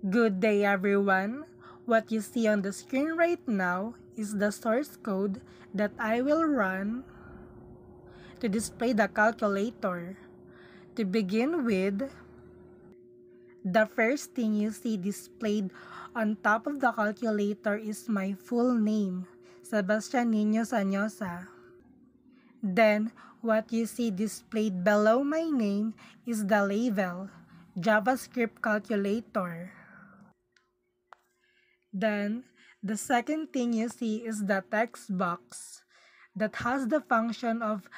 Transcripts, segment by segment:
Good day everyone! What you see on the screen right now is the source code that I will run to display the calculator. To begin with, the first thing you see displayed on top of the calculator is my full name, Sebastian Nino Sanyosa. Then, what you see displayed below my name is the label, JavaScript Calculator. Then, the second thing you see is the text box that has the function of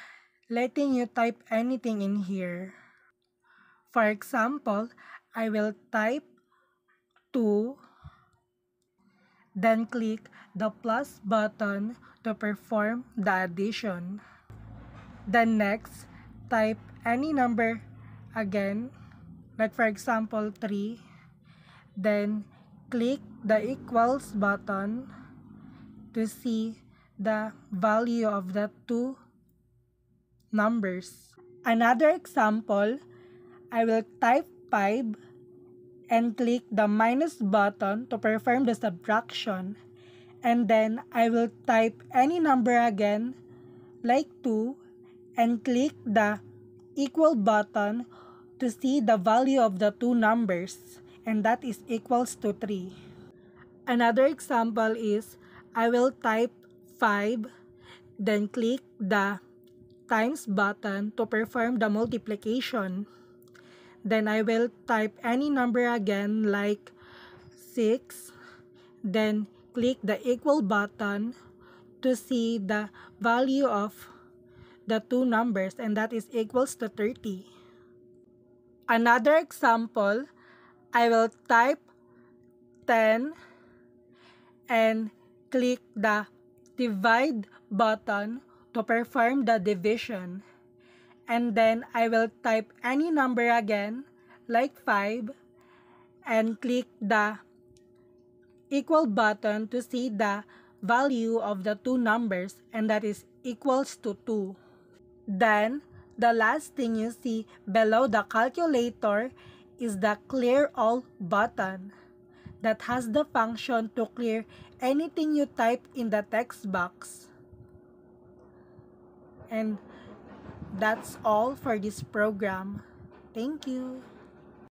letting you type anything in here. For example, I will type 2, then click the plus button to perform the addition. Then next, type any number again, like for example 3, then click the equals button to see the value of the two numbers. Another example, I will type 5 and click the minus button to perform the subtraction. And then I will type any number again, like 2, and click the equal button to see the value of the two numbers, and that is equals to 3. Another example is I will type 5, then click the times button to perform the multiplication. Then I will type any number again like 6, then click the equal button to see the value of the two numbers, and that is equals to 30. Another example, I will type 10 and click the divide button to perform the division. And then I will type any number again, like 5, and click the equal button to see the value of the two numbers, and that is equals to 2. Then, the last thing you see below the calculator is the clear all button that has the function to clear anything you type in the text box. And that's all for this program. Thank you.